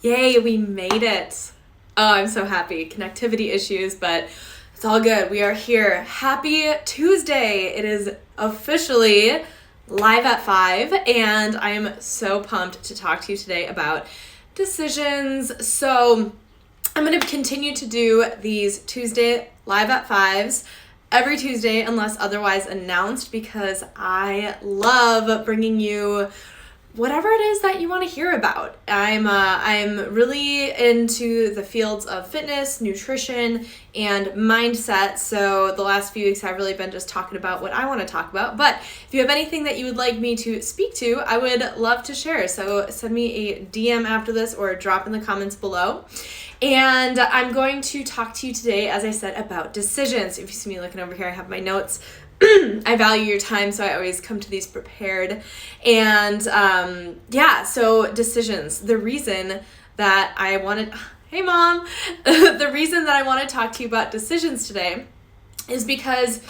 Yay, we made it. Oh, I'm so happy. Connectivity issues, but it's all good. We are here. Happy Tuesday. It is officially live at 5, and I am so pumped to talk to you today about decisions. So I'm going to continue to do these Tuesday live at 5s every Tuesday unless otherwise announced, because I love bringing you whatever it is that you want to hear about. I'm really into the fields of fitness, nutrition, and mindset. So the last few weeks I've really been just talking about what I want to talk about. But if you have anything that you would like me to speak to, I would love to share. So send me a DM after this or drop in the comments below. And I'm going to talk to you today, as I said, about decisions. If you see me looking over here, I have my notes. I value your time, so I always come to these prepared. And so decisions. The reason that I wanted, hey mom, the reason that I want to talk to you about decisions today is because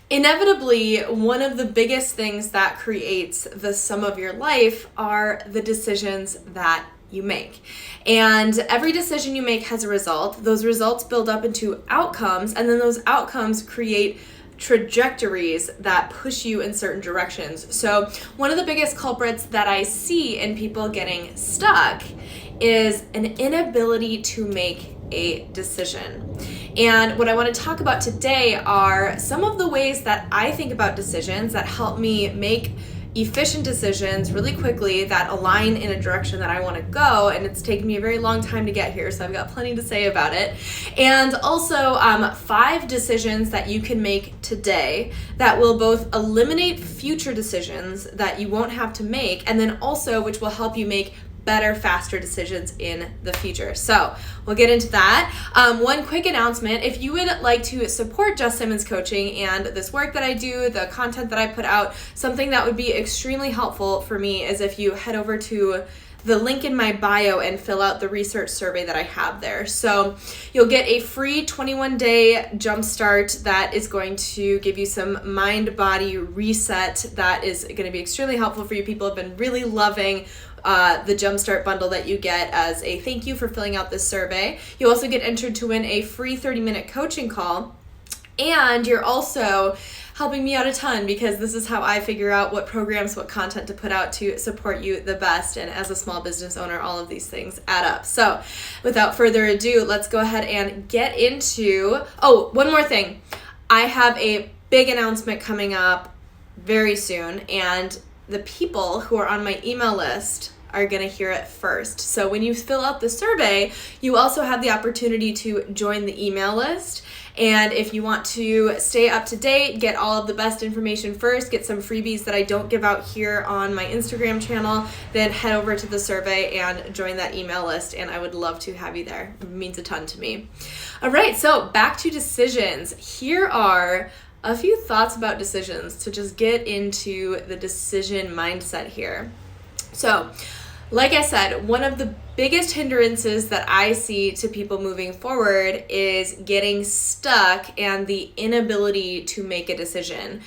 inevitably one of the biggest things that creates the sum of your life are the decisions that you make. And every decision you make has a result. Those results build up into outcomes, and then those outcomes create trajectories that push you in certain directions. So one of the biggest culprits that I see in people getting stuck is an inability to make a decision. And what I want to talk about today are some of the ways that I think about decisions that help me make efficient decisions really quickly that align in a direction that I want to go. And it's taken me a very long time to get here, so I've got plenty to say about it. And also 5 decisions that you can make today that will both eliminate future decisions that you won't have to make, and then also which will help you make better, faster decisions in the future. So we'll get into that. One quick announcement: if you would like to support Jess Simmons Coaching and this work that I do, the content that I put out, something that would be extremely helpful for me is if you head over to the link in my bio and fill out the research survey that I have there. So you'll get a free 21-day jumpstart that is going to give you some mind-body reset that is going to be extremely helpful for you. People have been really loving the Jumpstart bundle that you get as a thank you for filling out this survey. You also get entered to win a free 30-minute coaching call, and you're also helping me out a ton because this is how I figure out what programs, what content to put out to support you the best. And as a small business owner, all of these things add up. So without further ado, let's go ahead and get into, one more thing. I have a big announcement coming up very soon, and the people who are on my email list are going to hear it first. So when you fill out the survey, you also have the opportunity to join the email list. And if you want to stay up to date, get all of the best information first, get some freebies that I don't give out here on my Instagram channel, then head over to the survey and join that email list. And I would love to have you there. It means a ton to me. All right, so back to decisions. Here are a few thoughts about decisions to just get into the decision mindset here. So, like I said, one of the biggest hindrances that I see to people moving forward is getting stuck and the inability to make a decision.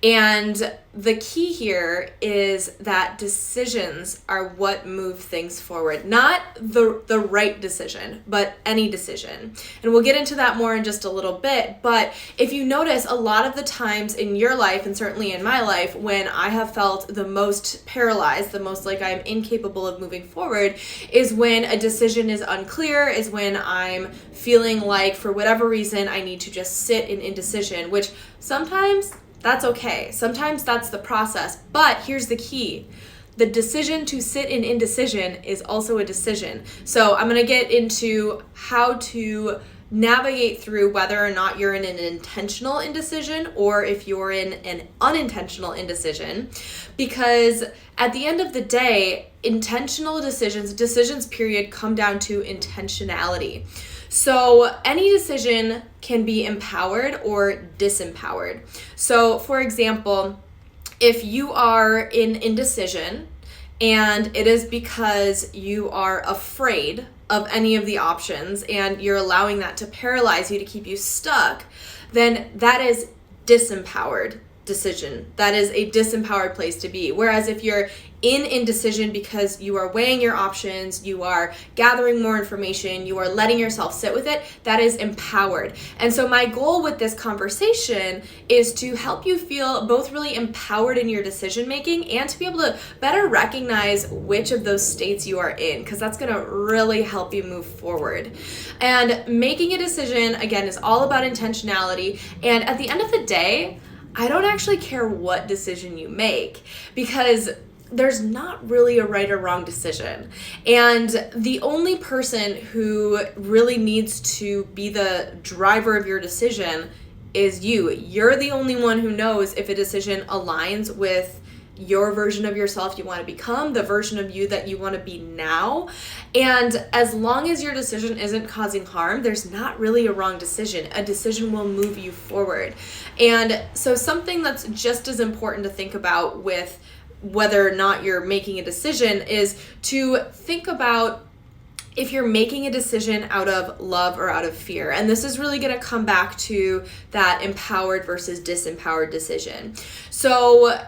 And the key here is that decisions are what move things forward. Not the right decision, but any decision. And we'll get into that more in just a little bit. But if you notice, a lot of the times in your life, and certainly in my life, when I have felt the most paralyzed, the most like I'm incapable of moving forward, is when a decision is unclear, is when I'm feeling like for whatever reason I need to just sit in indecision, which sometimes that's okay. Sometimes that's the process. But here's the key. The decision to sit in indecision is also a decision. So I'm going to get into how to navigate through whether or not you're in an intentional indecision or if you're in an unintentional indecision. Because at the end of the day, intentional decisions period, come down to intentionality. So any decision can be empowered or disempowered. So for example, if you are in indecision and it is because you are afraid of any of the options and you're allowing that to paralyze you, to keep you stuck, then that is disempowered decision. That is a disempowered place to be. Whereas if you're in indecision because you are weighing your options, you are gathering more information, you are letting yourself sit with it, that is empowered. And so my goal with this conversation is to help you feel both really empowered in your decision making and to be able to better recognize which of those states you are in, because that's going to really help you move forward. And making a decision, again, is all about intentionality. And at the end of the day, I don't actually care what decision you make, because there's not really a right or wrong decision. And the only person who really needs to be the driver of your decision is you. You're the only one who knows if a decision aligns with your version of yourself you want to become, the version of you that you want to be now. And as long as your decision isn't causing harm, there's not really a wrong decision. A decision will move you forward. And so something that's just as important to think about with whether or not you're making a decision is to think about if you're making a decision out of love or out of fear. And this is really going to come back to that empowered versus disempowered decision. So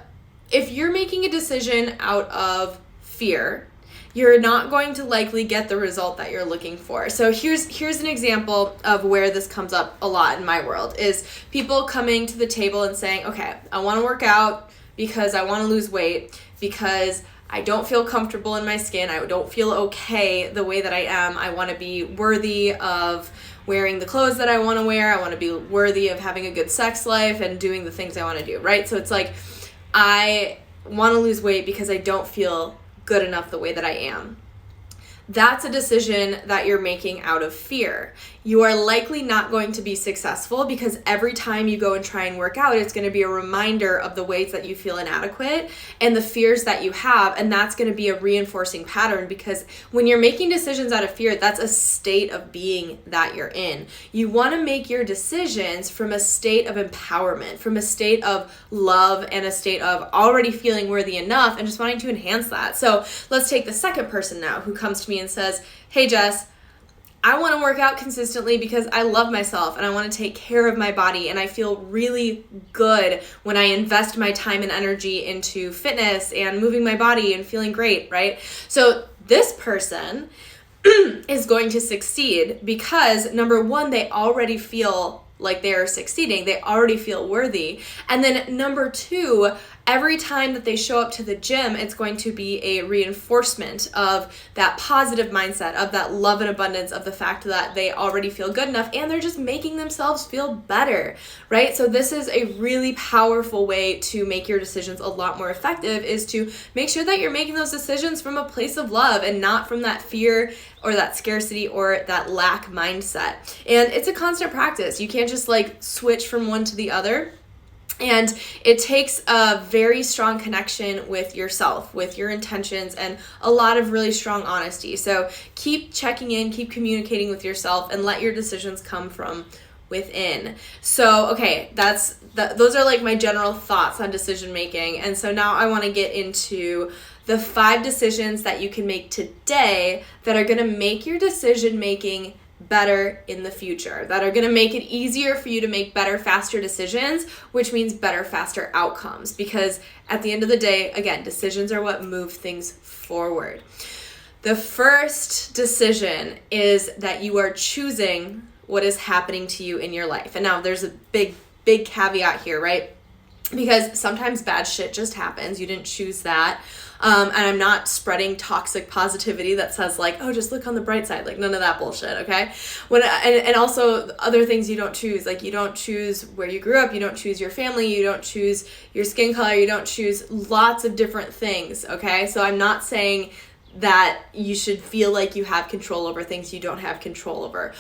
if you're making a decision out of fear, you're not going to likely get the result that you're looking for. So here's an example of where this comes up a lot in my world, is people coming to the table and saying, okay, I want to work out because I want to lose weight, because I don't feel comfortable in my skin. I don't feel okay the way that I am. I want to be worthy of wearing the clothes that I want to wear. I want to be worthy of having a good sex life and doing the things I want to do, right? So it's like, I want to lose weight because I don't feel good enough the way that I am. That's a decision that you're making out of fear. You are likely not going to be successful because every time you go and try and work out, it's going to be a reminder of the ways that you feel inadequate and the fears that you have. And that's going to be a reinforcing pattern, because when you're making decisions out of fear, that's a state of being that you're in. You want to make your decisions from a state of empowerment, from a state of love and a state of already feeling worthy enough and just wanting to enhance that. So let's take the second person now who comes to me and says, hey, Jess, I want to work out consistently because I love myself and I want to take care of my body, and I feel really good when I invest my time and energy into fitness and moving my body and feeling great, right? So this person is going to succeed because, number one, they already feel like they're succeeding. They already feel worthy. And then number two, every time that they show up to the gym, it's going to be a reinforcement of that positive mindset, of that love and abundance, of the fact that they already feel good enough and they're just making themselves feel better, right? So this is a really powerful way to make your decisions a lot more effective, is to make sure that you're making those decisions from a place of love and not from that fear or that scarcity or that lack mindset. And it's a constant practice. You can't just like switch from one to the other. And it takes a very strong connection with yourself, with your intentions, and a lot of really strong honesty. So keep checking in, keep communicating with yourself, and let your decisions come from within. So, okay, those are like my general thoughts on decision making. And so now I want to get into the 5 decisions that you can make today that are going to make your decision making better in the future, that are going to make it easier for you to make better, faster decisions, which means better, faster outcomes. Because at the end of the day, again, decisions are what move things forward. The first decision is that you are choosing what is happening to you in your life. And now there's a big caveat here, right? Because sometimes bad shit just happens. You didn't choose that. And I'm not spreading toxic positivity that says like, oh, just look on the bright side. Like, none of that bullshit, okay? And also other things you don't choose. Like, you don't choose where you grew up. You don't choose your family. You don't choose your skin color. You don't choose lots of different things, okay? So I'm not saying that you should feel like you have control over things you don't have control over.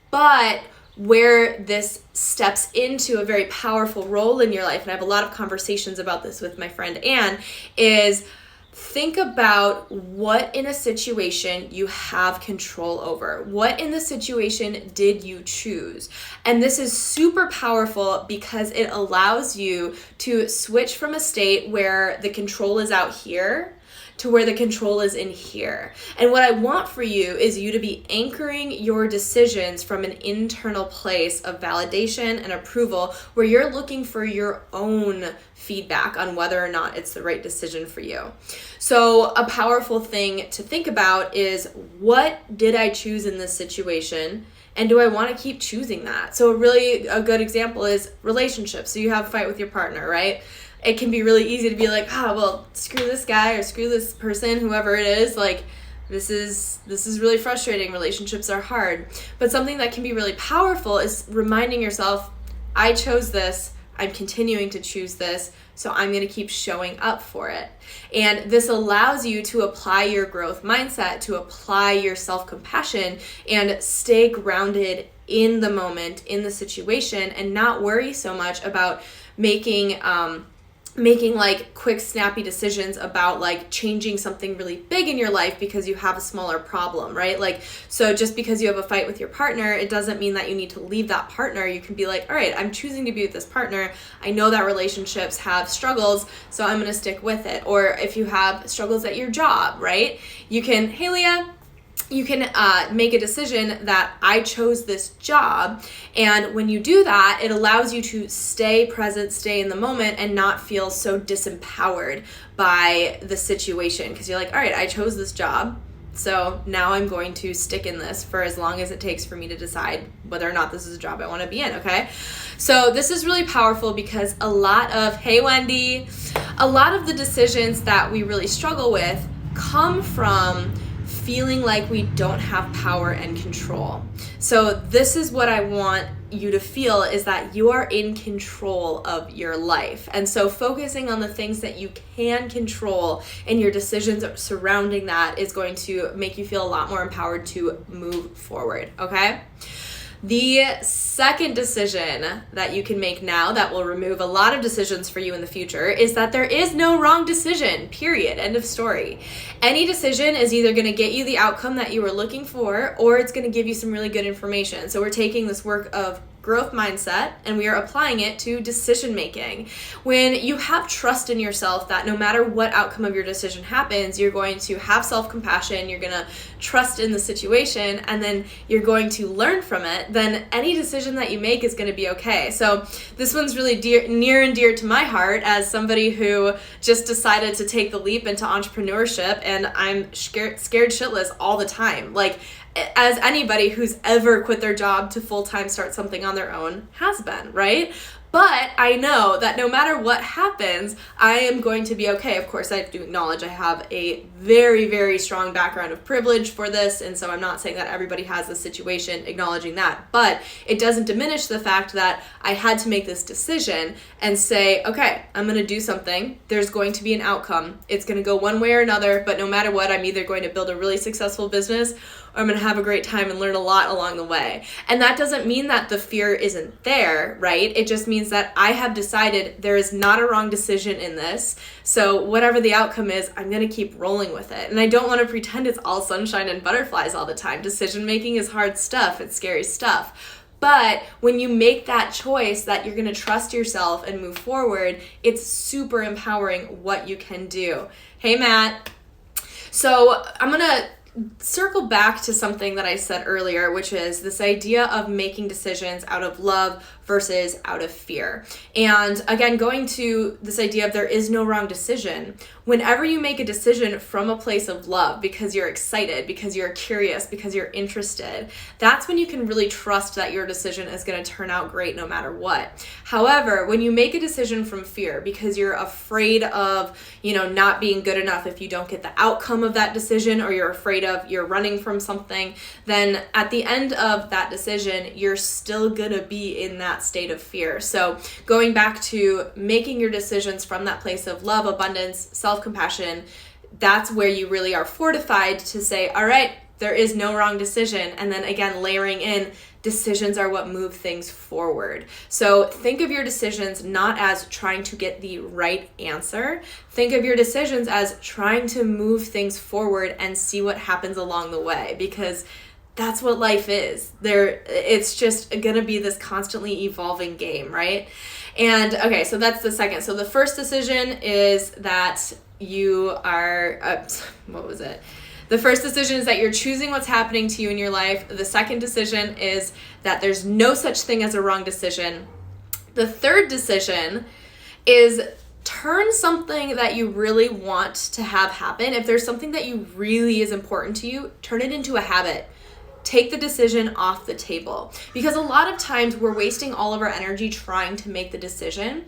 But where this steps into a very powerful role in your life, and I have a lot of conversations about this with my friend Anne, is think about what in a situation you have control over. What in the situation did you choose? And this is super powerful because it allows you to switch from a state where the control is out here to where the control is in here. And what I want for you is you to be anchoring your decisions from an internal place of validation and approval, where you're looking for your own feedback on whether or not it's the right decision for you. So a powerful thing to think about is, what did I choose in this situation? And do I want to keep choosing that? So a good example is relationships. So you have a fight with your partner, right? It can be really easy to be like, well, screw this guy or screw this person, whoever it is. Like, this is really frustrating. Relationships are hard. But something that can be really powerful is reminding yourself, I chose this. I'm continuing to choose this, so I'm going to keep showing up for it. And this allows you to apply your growth mindset, to apply your self-compassion, and stay grounded in the moment, in the situation, and not worry so much about making like quick snappy decisions about like changing something really big in your life because you have a smaller problem, right? Like, so just because you have a fight with your partner, it doesn't mean that you need to leave that partner. You can be like, all right, I'm choosing to be with this partner. I know that relationships have struggles, so I'm going to stick with it. Or if you have struggles at your job, right? You can, hey Leah, you can make a decision that I chose this job. And when you do that, it allows you to stay present, stay in the moment, and not feel so disempowered by the situation. Because you're like, all right, I chose this job, so now I'm going to stick in this for as long as it takes for me to decide whether or not this is a job I want to be in, okay? So this is really powerful because a lot of the decisions that we really struggle with come from feeling like we don't have power and control. So this is what I want you to feel, is that you are in control of your life. And so focusing on the things that you can control and your decisions surrounding that is going to make you feel a lot more empowered to move forward, okay? The second decision that you can make now that will remove a lot of decisions for you in the future is that there is no wrong decision, period, end of story. Any decision is either going to get you the outcome that you were looking for, or it's going to give you some really good information. So we're taking this work of growth mindset and we are applying it to decision making. When you have trust in yourself that no matter what outcome of your decision happens, you're going to have self-compassion, you're going to trust in the situation, and then you're going to learn from it, then any decision that you make is going to be okay. So this one's really near and dear to my heart as somebody who just decided to take the leap into entrepreneurship, and I'm scared shitless all the time. Like, as anybody who's ever quit their job to full-time start something on their own has been, right? But I know that no matter what happens, I am going to be okay. Of course, I have to acknowledge I have a very, very strong background of privilege for this, and so I'm not saying that everybody has this situation, acknowledging that. But it doesn't diminish the fact that I had to make this decision and say, okay, I'm going to do something. There's going to be an outcome. It's going to go one way or another, but no matter what, I'm either going to build a really successful business or I'm going to have a great time and learn a lot along the way. And that doesn't mean that the fear isn't there, right? It just means that I have decided there is not a wrong decision in this. So whatever the outcome is, I'm going to keep rolling with it. And I don't want to pretend it's all sunshine and butterflies all the time. Decision making is hard stuff. It's scary stuff. But when you make that choice that you're going to trust yourself and move forward, it's super empowering what you can do. Hey, Matt. So I'm going to circle back to something that I said earlier, which is this idea of making decisions out of love versus out of fear. And again, going to this idea of there is no wrong decision. Whenever you make a decision from a place of love, because you're excited, because you're curious, because you're interested, that's when you can really trust that your decision is going to turn out great no matter what. However, when you make a decision from fear because you're afraid of, not being good enough if you don't get the outcome of that decision, or you're running from something, then at the end of that decision, you're still going to be in that state of fear. So going back to making your decisions from that place of love, abundance, self-compassion, that's where you really are fortified to say, all right, there is no wrong decision. And then again, layering in, decisions are what move things forward. So think of your decisions not as trying to get the right answer. Think of your decisions as trying to move things forward and see what happens along the way, because that's what life is. It's just going to be this constantly evolving game, right? And okay, so that's the second. So the first decision is that you are, what was it? The first decision is that you're choosing what's happening to you in your life. The second decision is that there's no such thing as a wrong decision. The third decision is turn something that you really want to have happen. If there's something that you really is important to you, turn it into a habit. Take the decision off the table, because a lot of times we're wasting all of our energy trying to make the decision.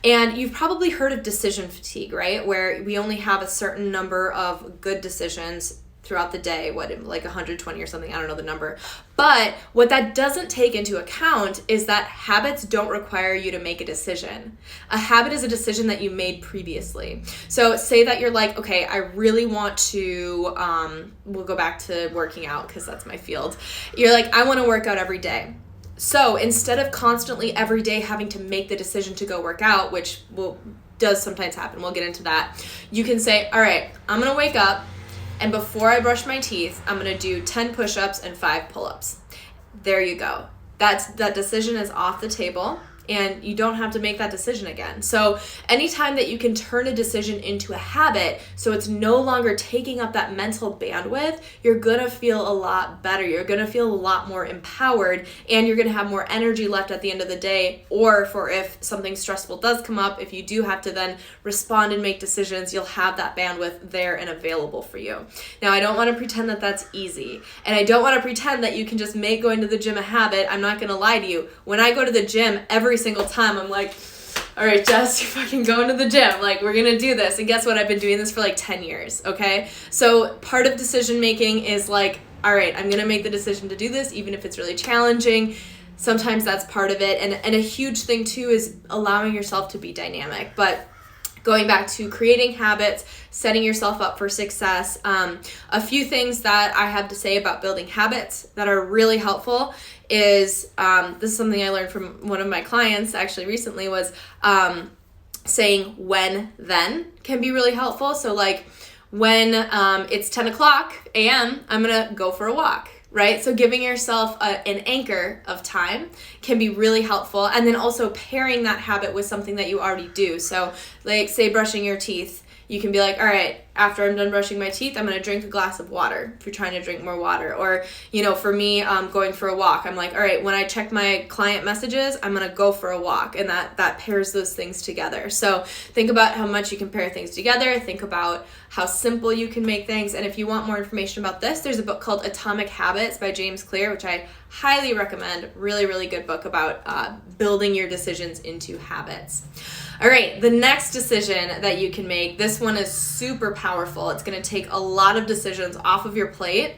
And you've probably heard of decision fatigue, right? Where we only have a certain number of good decisions throughout the day, like 120 or something, I don't know the number. But what that doesn't take into account is that habits don't require you to make a decision. A habit is a decision that you made previously. So say that you're like, okay, I really want to, we'll go back to working out because that's my field. You're like, I want to work out every day. So instead of constantly every day having to make the decision to go work out, which does sometimes happen, we'll get into that, you can say, all right, I'm going to wake up, and before I brush my teeth, I'm going to do 10 push-ups and 5 pull-ups. There you go. That decision is off the table, and you don't have to make that decision again. So anytime that you can turn a decision into a habit, so it's no longer taking up that mental bandwidth, you're going to feel a lot better. You're going to feel a lot more empowered, and you're going to have more energy left at the end of the day, or for if something stressful does come up, if you do have to then respond and make decisions, you'll have that bandwidth there and available for you. Now, I don't want to pretend that that's easy, and I don't want to pretend that you can just make going to the gym a habit. I'm not going to lie to you. When I go to the gym, every single time I'm like, all right, Jess, you're fucking going to the gym. Like, we're going to do this. And guess what? I've been doing this for like 10 years, okay? So part of decision making is like, all right, I'm going to make the decision to do this, even if it's really challenging. Sometimes that's part of it. And a huge thing too is allowing yourself to be dynamic. But going back to creating habits, setting yourself up for success, a few things that I have to say about building habits that are really helpful is, this is something I learned from one of my clients actually recently, was saying when, then can be really helpful. So like when it's 10 o'clock a.m., I'm going to go for a walk. Right? So giving yourself an anchor of time can be really helpful. And then also pairing that habit with something that you already do. So like say brushing your teeth, you can be like, all right, after I'm done brushing my teeth, I'm going to drink a glass of water if you're trying to drink more water. Or, for me, going for a walk, I'm like, all right, when I check my client messages, I'm going to go for a walk. And that pairs those things together. So think about how much you can pair things together. Think about how simple you can make things. And if you want more information about this, there's a book called Atomic Habits by James Clear, which I highly recommend. Really, really good book about building your decisions into habits. All right, the next decision that you can make, this one is super powerful. It's going to take a lot of decisions off of your plate.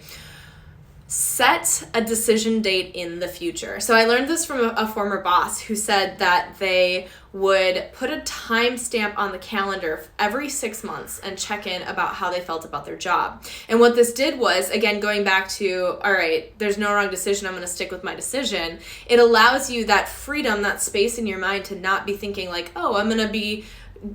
Set a decision date in the future. So I learned this from a former boss who said that they would put a timestamp on the calendar every 6 months and check in about how they felt about their job. And what this did was, again, going back to, all right, there's no wrong decision, I'm going to stick with my decision. It allows you that freedom, that space in your mind to not be thinking like, oh,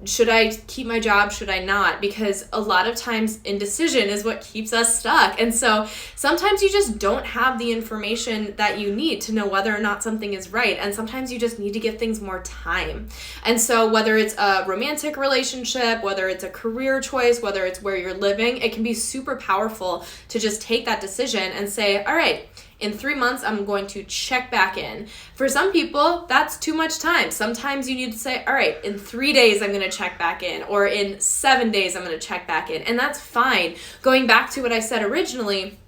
should I keep my job? Should I not? Because a lot of times indecision is what keeps us stuck. And so sometimes you just don't have the information that you need to know whether or not something is right. And sometimes you just need to give things more time. And so whether it's a romantic relationship, whether it's a career choice, whether it's where you're living, it can be super powerful to just take that decision and say, all right, in 3 months, I'm going to check back in. For some people, that's too much time. Sometimes you need to say, all right, in 3 days, I'm going to check back in, or in 7 days, I'm going to check back in. And that's fine. Going back to what I said originally,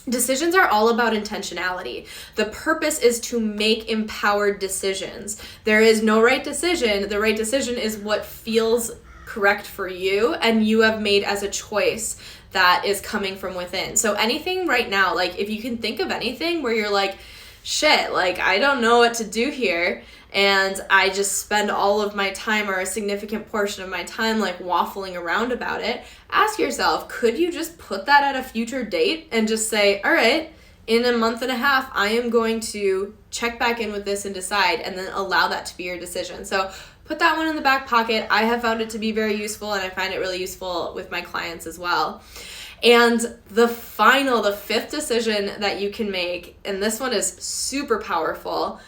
decisions are all about intentionality. The purpose is to make empowered decisions. There is no right decision. The right decision is what feels correct for you and you have made as a choice that is coming from within. So anything right now, like if you can think of anything where you're like, shit, like I don't know what to do here, and I just spend all of my time or a significant portion of my time like waffling around about it, ask yourself, could you just put that at a future date and just say, all right, in a month and a half, I am going to check back in with this and decide, and then allow that to be your decision. So put that one in the back pocket. I have found it to be very useful, and I find it really useful with my clients as well. And the fifth decision that you can make, and this one is super powerful,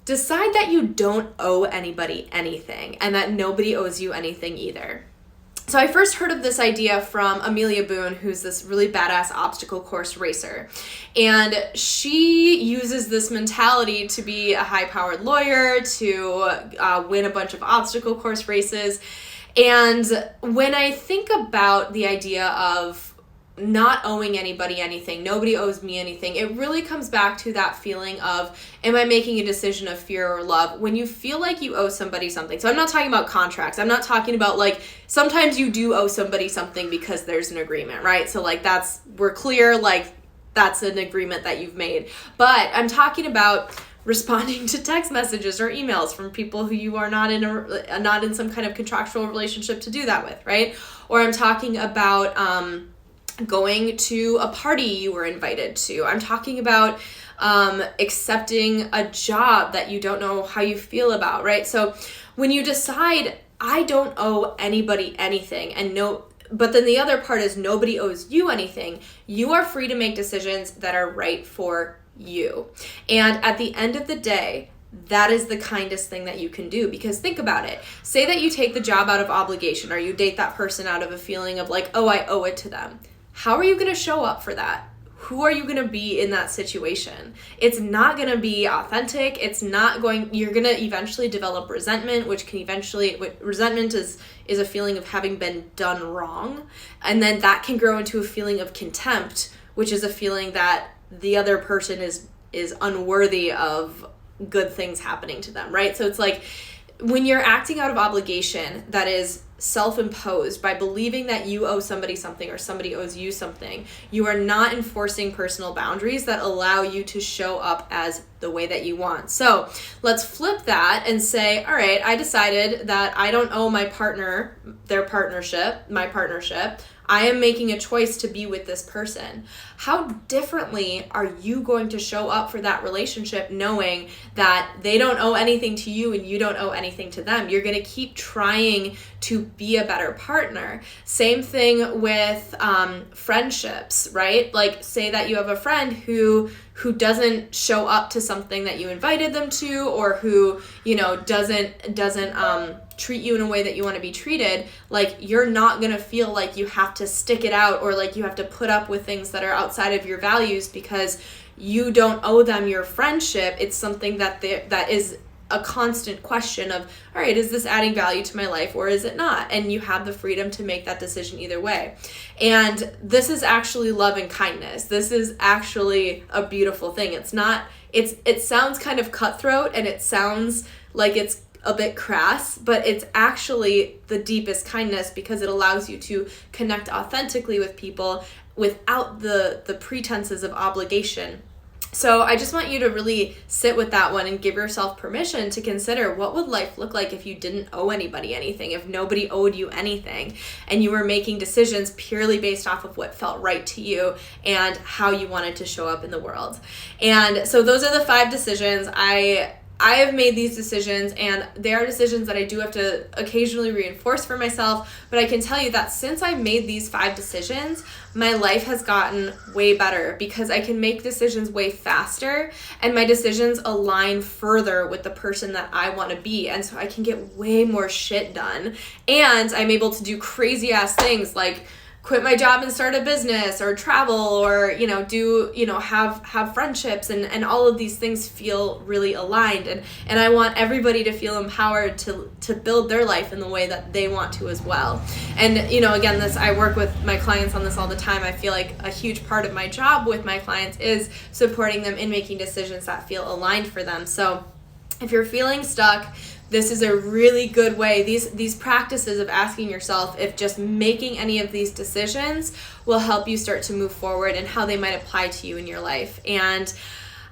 decide that you don't owe anybody anything and that nobody owes you anything either. So I first heard of this idea from Amelia Boone, who's this really badass obstacle course racer. And she uses this mentality to be a high-powered lawyer, to win a bunch of obstacle course races. And when I think about the idea of not owing anybody anything, nobody owes me anything, it really comes back to that feeling of, am I making a decision of fear or love? When you feel like you owe somebody something. So I'm not talking about contracts. I'm not talking about like, sometimes you do owe somebody something because there's an agreement, right? So like we're clear, like that's an agreement that you've made. But I'm talking about responding to text messages or emails from people who you are not in some kind of contractual relationship to do that with, right? Or I'm talking about, going to a party you were invited to. I'm talking about accepting a job that you don't know how you feel about, right? So when you decide, I don't owe anybody anything, but then the other part is nobody owes you anything, you are free to make decisions that are right for you. And at the end of the day, that is the kindest thing that you can do, because think about it. Say that you take the job out of obligation, or you date that person out of a feeling of like, oh, I owe it to them. How are you going to show up for that? Who are you going to be in that situation? It's not going to be authentic. You're going to eventually develop resentment, resentment is a feeling of having been done wrong. And then that can grow into a feeling of contempt, which is a feeling that the other person is unworthy of good things happening to them, right? So it's like, when you're acting out of obligation that is self-imposed by believing that you owe somebody something or somebody owes you something, you are not enforcing personal boundaries that allow you to show up as the way that you want. So let's flip that and say, all right, I decided that I don't owe my partner my partnership. I am making a choice to be with this person. How differently are you going to show up for that relationship knowing that they don't owe anything to you and you don't owe anything to them? You're going to keep trying to be a better partner. Same thing with friendships, right? Like, say that you have a friend who doesn't show up to something that you invited them to, or who, doesn't treat you in a way that you want to be treated. Like, you're not going to feel like you have to stick it out, or like you have to put up with things that are outside of your values because you don't owe them your friendship. It's something that is a constant question of, all right, is this adding value to my life or is it not? And you have the freedom to make that decision either way. And this is actually love and kindness. This is actually a beautiful thing. It sounds kind of cutthroat and it sounds like it's a bit crass, but it's actually the deepest kindness, because it allows you to connect authentically with people without the pretenses of obligation. So I just want you to really sit with that one and give yourself permission to consider, what would life look like if you didn't owe anybody anything, if nobody owed you anything, and you were making decisions purely based off of what felt right to you and how you wanted to show up in the world. And so those are the 5 decisions. I have made these decisions, and they are decisions that I do have to occasionally reinforce for myself, but I can tell you that since I made these 5 decisions, my life has gotten way better, because I can make decisions way faster, and my decisions align further with the person that I want to be, and so I can get way more shit done, and I'm able to do crazy ass things like quit my job and start a business, or travel, or have friendships, and all of these things feel really aligned, and I want everybody to feel empowered to build their life in the way that they want to as well. And again, I work with my clients on this all the time. I feel like a huge part of my job with my clients is supporting them in making decisions that feel aligned for them. So if you're feeling stuck, this is a really good way. These practices of asking yourself if just making any of these decisions will help you start to move forward, and how they might apply to you in your life. And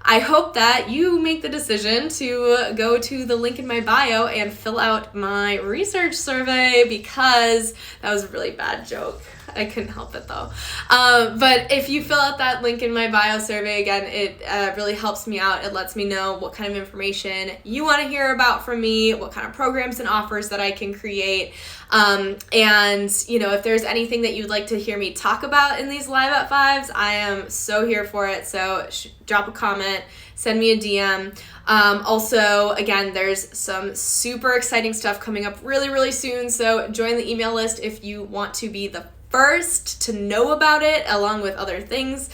I hope that you make the decision to go to the link in my bio and fill out my research survey, because that was a really bad joke. I couldn't help it though. But if you fill out that link in my bio survey, again, it really helps me out. It lets me know what kind of information you want to hear about from me, what kind of programs and offers that I can create. And, if there's anything that you'd like to hear me talk about in these Live at Fives, I am so here for it. So drop a comment, send me a DM. Also, again, there's some super exciting stuff coming up really, really soon. So join the email list if you want to be the first to know about it, along with other things.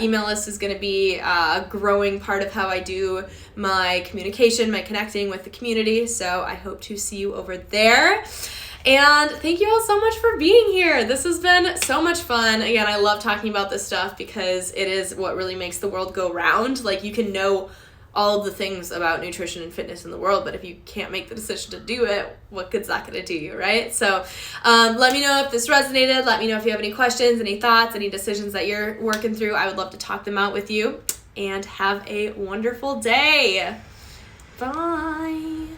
Email list is going to be a growing part of how I do my communication, my connecting with the community. So I hope to see you over there. And thank you all so much for being here. This has been so much fun. Again, I love talking about this stuff because it is what really makes the world go round. Like, you can know all of the things about nutrition and fitness in the world, but if you can't make the decision to do it, what good's that going to do you, right? So let me know if this resonated. Let me know if you have any questions, any thoughts, any decisions that you're working through. I would love to talk them out with you. And have a wonderful day. Bye.